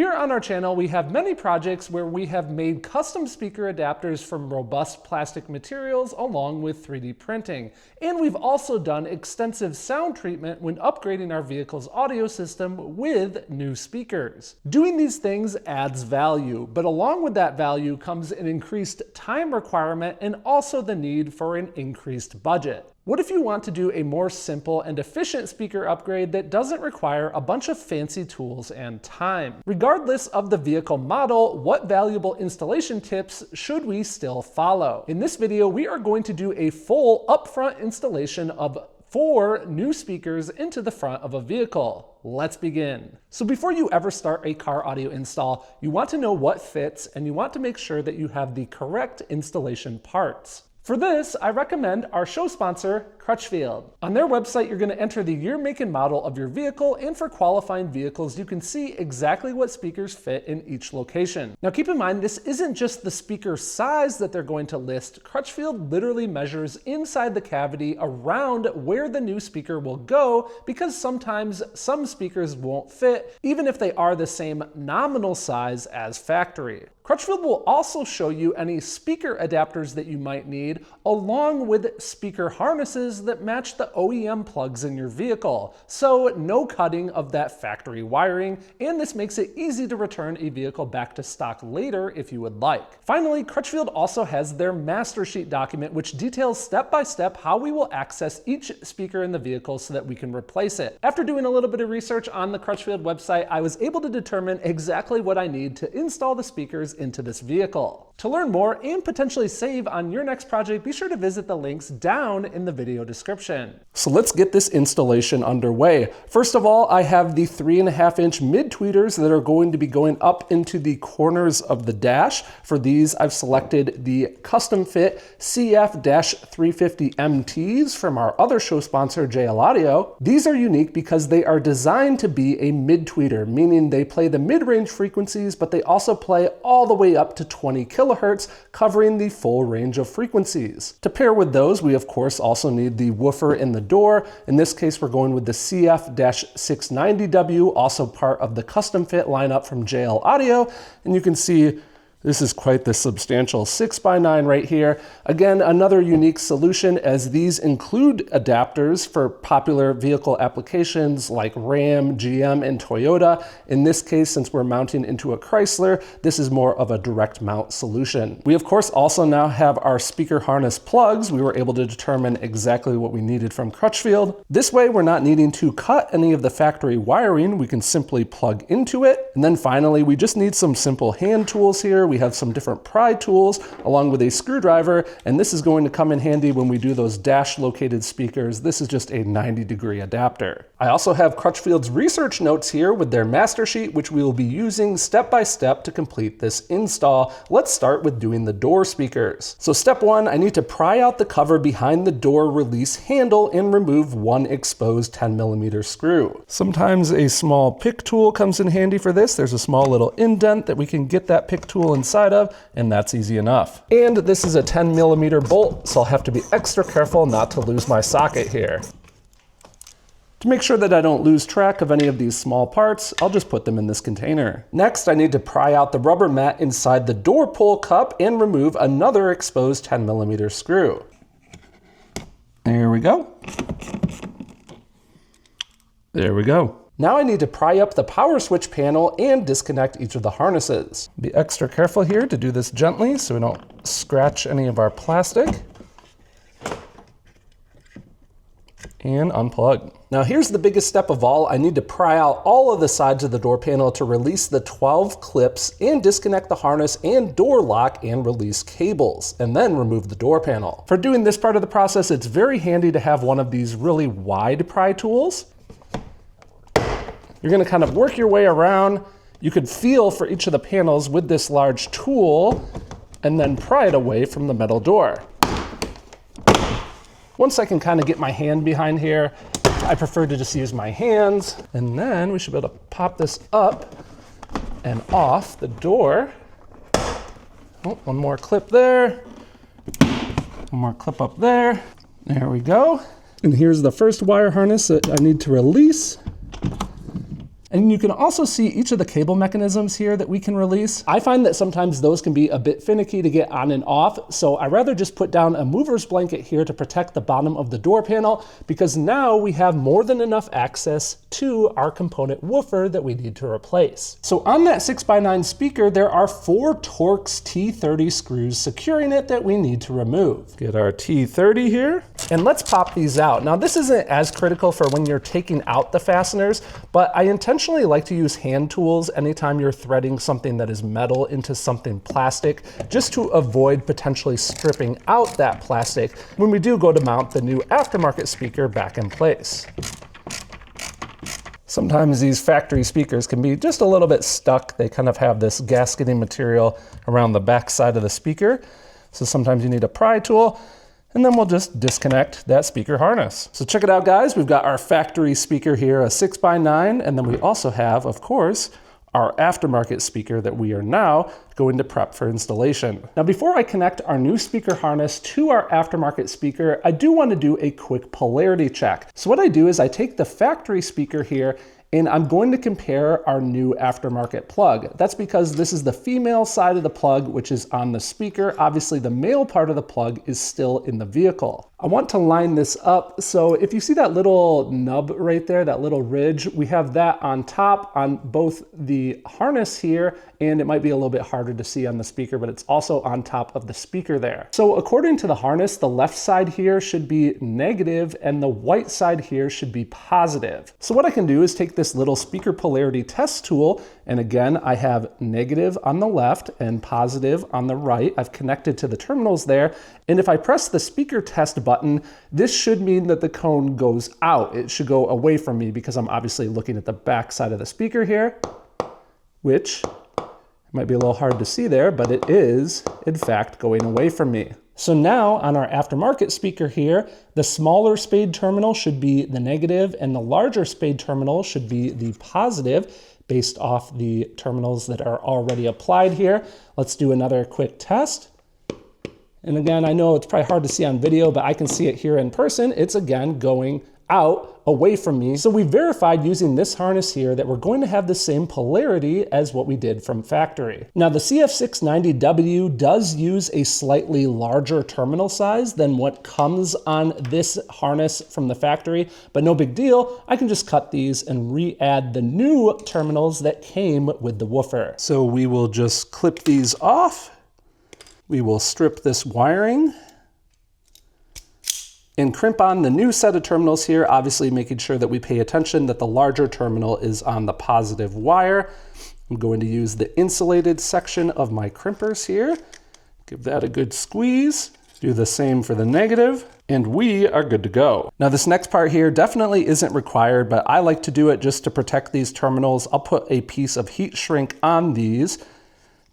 Here on our channel, we have many projects where we have made custom speaker adapters from robust plastic materials along with 3D printing. And we've also done extensive sound treatment when upgrading our vehicle's audio system with new speakers. Doing these things adds value, but along with that value comes an increased time requirement and also the need for an increased budget. What if you want to do a more simple and efficient speaker upgrade that doesn't require a bunch of fancy tools and time? Regardless of the vehicle model, what valuable installation tips should we still follow? In this video, we are going to do a full upfront installation of 4 new speakers into the front of a vehicle. Let's begin. So before you ever start a car audio install, you want to know what fits and you want to make sure that you have the correct installation parts. For this, I recommend our show sponsor, Crutchfield. On their website, you're going to enter the year, make, and model of your vehicle, and for qualifying vehicles, you can see exactly what speakers fit in each location. Now keep in mind, this isn't just the speaker size that they're going to list. Crutchfield literally measures inside the cavity around where the new speaker will go, because sometimes some speakers won't fit, even if they are the same nominal size as factory. Crutchfield will also show you any speaker adapters that you might need, along with speaker harnesses that match the OEM plugs in your vehicle. So no cutting of that factory wiring, and this makes it easy to return a vehicle back to stock later if you would like. Finally, Crutchfield also has their master sheet document, which details step by step how we will access each speaker in the vehicle so that we can replace it. After doing a little bit of research on the Crutchfield website, I was able to determine exactly what I need to install the speakers into this vehicle. To learn more and potentially save on your next project, be sure to visit the links down in the video description. So let's get this installation underway. First of all, I have the 3.5-inch mid-tweeters that are going to be going up into the corners of the dash. For these, I've selected the custom fit CF-350MTs from our other show sponsor, JL Audio. These are unique because they are designed to be a mid-tweeter, meaning they play the mid-range frequencies, but they also play all the way up to 20 kilohertz, covering the full range of frequencies. To pair with those, we of course also need the woofer in the door. In this case, we're going with the CF-690W, also part of the custom fit lineup from JL Audio. And you can see this is quite the substantial 6x9 right here. Again, another unique solution, as these include adapters for popular vehicle applications like Ram, GM, and Toyota. In this case, since we're mounting into a Chrysler, this is more of a direct mount solution. We of course also now have our speaker harness plugs. We were able to determine exactly what we needed from Crutchfield. This way, we're not needing to cut any of the factory wiring. We can simply plug into it. And then finally, we just need some simple hand tools here. We have some different pry tools along with a screwdriver, and this is going to come in handy when we do those dash located speakers. This is just a 90-degree adapter. I also have Crutchfield's research notes here with their master sheet, which we will be using step by step to complete this install. Let's start with doing the door speakers. So step 1, I need to pry out the cover behind the door release handle and remove one exposed 10mm screw. Sometimes a small pick tool comes in handy for this. There's a small little indent that we can get that pick tool inside of, and that's easy enough. And this is a 10mm bolt, so I'll have to be extra careful not to lose my socket here. To make sure that I don't lose track of any of these small parts, I'll just put them in this container. Next, I need to pry out the rubber mat inside the door pull cup and remove another exposed 10mm screw. There we go. There we go. Now I need to pry up the power switch panel and disconnect each of the harnesses. Be extra careful here to do this gently so we don't scratch any of our plastic. And unplug. Now here's the biggest step of all. I need to pry out all of the sides of the door panel to release the 12 clips and disconnect the harness and door lock and release cables, and then remove the door panel. For doing this part of the process, it's very handy to have one of these really wide pry tools. You're gonna kind of work your way around. You could feel for each of the panels with this large tool and then pry it away from the metal door. Once I can kind of get my hand behind here, I prefer to just use my hands, and then we should be able to pop this up and off the door. Oh, one more clip there. One more clip up there. There we go. And here's the first wire harness that I need to release. And you can also see each of the cable mechanisms here that we can release. I find that sometimes those can be a bit finicky to get on and off, so I rather just put down a mover's blanket here to protect the bottom of the door panel, because now we have more than enough access to our component woofer that we need to replace. So on that 6x9 speaker, there are 4 Torx T30 screws securing it that we need to remove. Get our T30 here, and let's pop these out. Now this isn't as critical for when you're taking out the fasteners, but I intentionally like to use hand tools anytime you're threading something that is metal into something plastic, just to avoid potentially stripping out that plastic when we do go to mount the new aftermarket speaker back in place. Sometimes these factory speakers can be just a little bit stuck. They kind of have this gasketing material around the back side of the speaker. So sometimes you need a pry tool, and then we'll just disconnect that speaker harness. So check it out, guys. We've got our factory speaker here, a 6x9, and then we also have, of course, our aftermarket speaker that we are now going to prep for installation. Now, before I connect our new speaker harness to our aftermarket speaker, I do want to do a quick polarity check. So what I do is I take the factory speaker here and I'm going to compare our new aftermarket plug. That's because this is the female side of the plug, which is on the speaker. Obviously, the male part of the plug is still in the vehicle. I want to line this up. So if you see that little nub right there, that little ridge, we have that on top on both the harness here, and it might be a little bit harder to see on the speaker, but it's also on top of the speaker there. So according to the harness, the left side here should be negative and the white side here should be positive. So what I can do is take this little speaker polarity test tool, and again, I have negative on the left and positive on the right. I've connected to the terminals there. And if I press the speaker test button, this should mean that the cone goes out. It should go away from me because I'm obviously looking at the back side of the speaker here, which might be a little hard to see there, but it is in fact going away from me. So now on our aftermarket speaker here, the smaller spade terminal should be the negative and the larger spade terminal should be the positive based off the terminals that are already applied here. Let's do another quick test. And again, I know it's probably hard to see on video, but I can see it here in person. It's again going out away from me. So we verified using this harness here that we're going to have the same polarity as what we did from factory. Now the CF690W does use a slightly larger terminal size than what comes on this harness from the factory, but no big deal. I can just cut these and re-add the new terminals that came with the woofer. So we will just clip these off. We will strip this wiring and crimp on the new set of terminals here, obviously making sure that we pay attention that the larger terminal is on the positive wire. I'm going to use the insulated section of my crimpers here. Give that a good squeeze. Do the same for the negative, and we are good to go. Now this next part here definitely isn't required, but I like to do it just to protect these terminals. I'll put a piece of heat shrink on these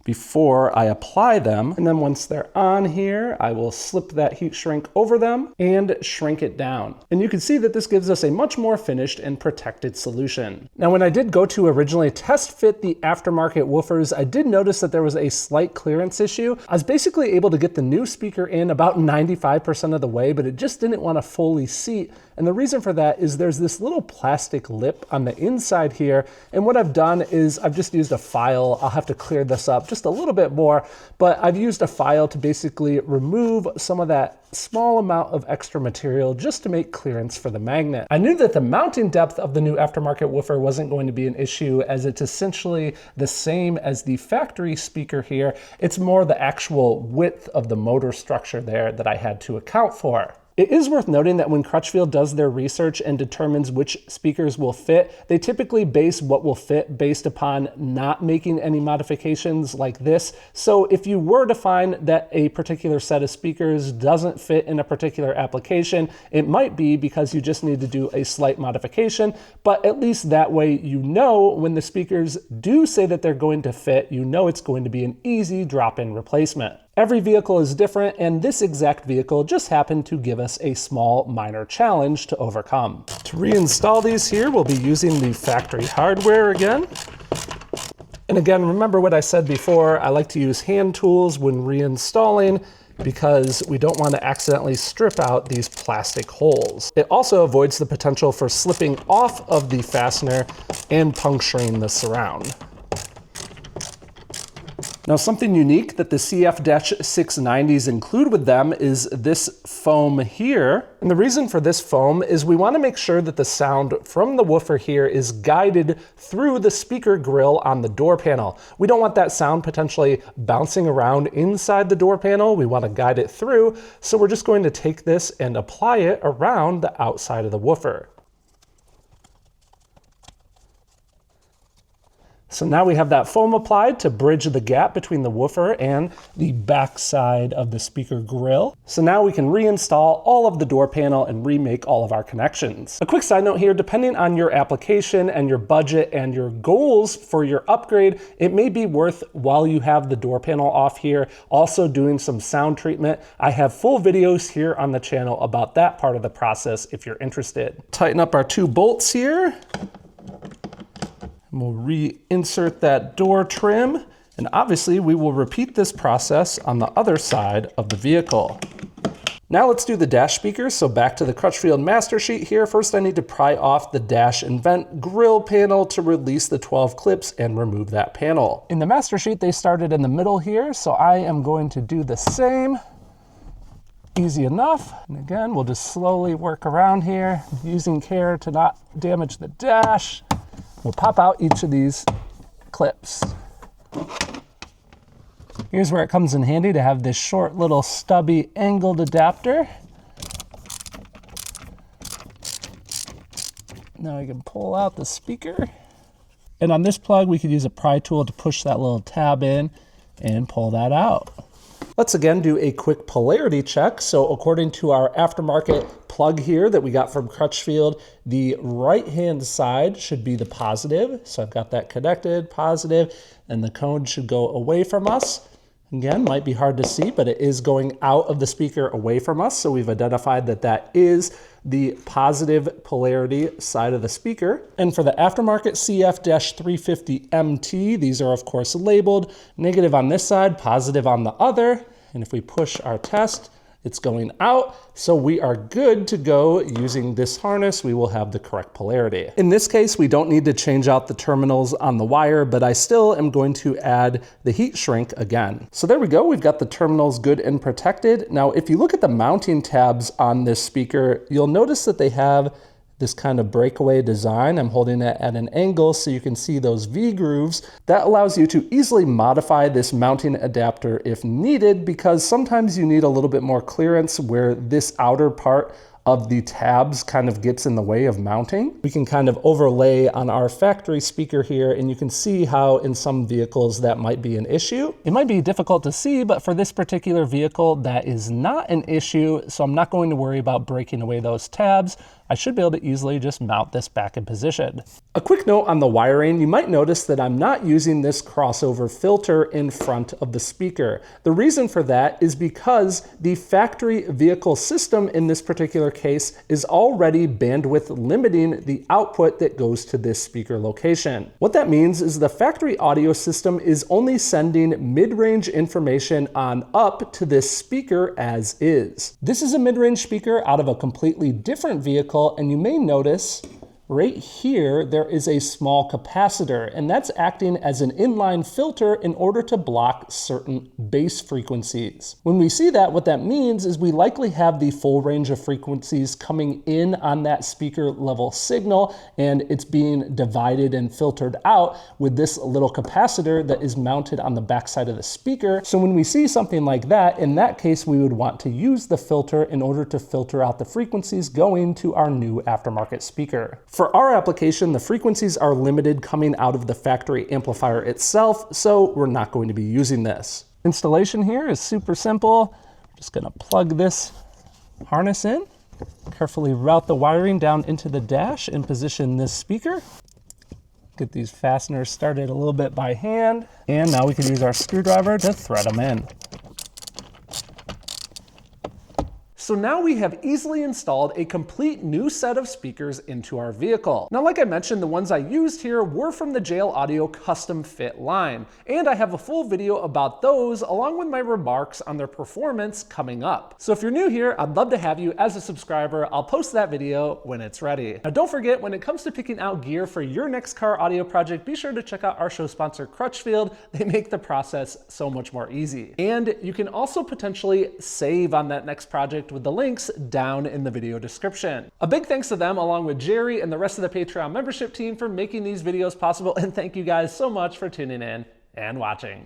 before I apply them. And then once they're on here, I will slip that heat shrink over them and shrink it down. And you can see that this gives us a much more finished and protected solution. Now, when I did go to originally test fit the aftermarket woofers, I did notice that there was a slight clearance issue. I was basically able to get the new speaker in about 95% of the way, but it just didn't want to fully seat. And the reason for that is there's this little plastic lip on the inside here. And what I've done is I've just used a file. I'll have to clear this up just a little bit more, but I've used a file to basically remove some of that small amount of extra material just to make clearance for the magnet. I knew that the mounting depth of the new aftermarket woofer wasn't going to be an issue, as it's essentially the same as the factory speaker here. It's more the actual width of the motor structure there that I had to account for. It is worth noting that when Crutchfield does their research and determines which speakers will fit, they typically base what will fit based upon not making any modifications like this. So if you were to find that a particular set of speakers doesn't fit in a particular application, it might be because you just need to do a slight modification, but at least that way you know when the speakers do say that they're going to fit, you know it's going to be an easy drop-in replacement. Every vehicle is different, and this exact vehicle just happened to give us a small minor challenge to overcome. To reinstall these here, we'll be using the factory hardware again. And again, remember what I said before, I like to use hand tools when reinstalling because we don't want to accidentally strip out these plastic holes. It also avoids the potential for slipping off of the fastener and puncturing the surround. Now, something unique that the CF-690s include with them is this foam here. And the reason for this foam is we want to make sure that the sound from the woofer here is guided through the speaker grill on the door panel. We don't want that sound potentially bouncing around inside the door panel. We want to guide it through. So we're just going to take this and apply it around the outside of the woofer. So now we have that foam applied to bridge the gap between the woofer and the back side of the speaker grill. So now we can reinstall all of the door panel and remake all of our connections. A quick side note here, depending on your application and your budget and your goals for your upgrade, it may be worth, while you have the door panel off here, also doing some sound treatment. I have full videos here on the channel about that part of the process if you're interested. Tighten up our 2 bolts here. And we'll reinsert that door trim, and obviously we will repeat this process on the other side of the vehicle. Now let's do the dash speakers. So back to the Crutchfield master sheet here. First I need to pry off the dash and vent grill panel to release the 12 clips and remove that panel. In the master sheet they started in the middle here, so I am going to do the same. Easy enough. And again, we'll just slowly work around here, using care to not damage the dash. We'll pop out each of these clips. Here's where it comes in handy to have this short little stubby angled adapter. Now we can pull out the speaker. And on this plug, we could use a pry tool to push that little tab in and pull that out. Let's again do a quick polarity check. So according to our aftermarket plug here that we got from Crutchfield, the right-hand side should be the positive. So I've got that connected, positive, and the cone should go away from us. Again, might be hard to see, but it is going out of the speaker away from us. So we've identified that that is the positive polarity side of the speaker. And for the aftermarket CF-350MT, these are of course labeled negative on this side, positive on the other. And if we push our test, it's going out. So we are good to go using this harness. We will have the correct polarity. In this case, we don't need to change out the terminals on the wire, but I still am going to add the heat shrink again. So there we go. We've got the terminals good and protected. Now, if you look at the mounting tabs on this speaker, you'll notice that they have this kind of breakaway design. I'm holding it at an angle so you can see those V grooves. That allows you to easily modify this mounting adapter if needed, because sometimes you need a little bit more clearance where this outer part of the tabs kind of gets in the way of mounting. We can kind of overlay on our factory speaker here, and you can see how in some vehicles that might be an issue. It might be difficult to see, but for this particular vehicle, that is not an issue, so I'm not going to worry about breaking away those tabs. I should be able to easily just mount this back in position. A quick note on the wiring, you might notice that I'm not using this crossover filter in front of the speaker. The reason for that is because the factory vehicle system in this particular case is already bandwidth limiting the output that goes to this speaker location. What that means is the factory audio system is only sending mid-range information on up to this speaker as is. This is a mid-range speaker out of a completely different vehicle, and you may notice right here, there is a small capacitor, and that's acting as an inline filter in order to block certain bass frequencies. When we see that, what that means is we likely have the full range of frequencies coming in on that speaker level signal, and it's being divided and filtered out with this little capacitor that is mounted on the backside of the speaker. So when we see something like that, in that case, we would want to use the filter in order to filter out the frequencies going to our new aftermarket speaker. For our application, the frequencies are limited coming out of the factory amplifier itself, so we're not going to be using this. Installation here is super simple. I'm just gonna plug this harness in, carefully route the wiring down into the dash and position this speaker. Get these fasteners started a little bit by hand, and now we can use our screwdriver to thread them in. So now we have easily installed a complete new set of speakers into our vehicle. Now, like I mentioned, the ones I used here were from the JL Audio custom fit line, and I have a full video about those along with my remarks on their performance coming up. So if you're new here, I'd love to have you as a subscriber. I'll post that video when it's ready. Now, don't forget, when it comes to picking out gear for your next car audio project, be sure to check out our show sponsor, Crutchfield. They make the process so much more easy. And you can also potentially save on that next project with the links down in the video description. A big thanks to them, along with Jerry and the rest of the Patreon membership team, for making these videos possible. And thank you guys so much for tuning in and watching.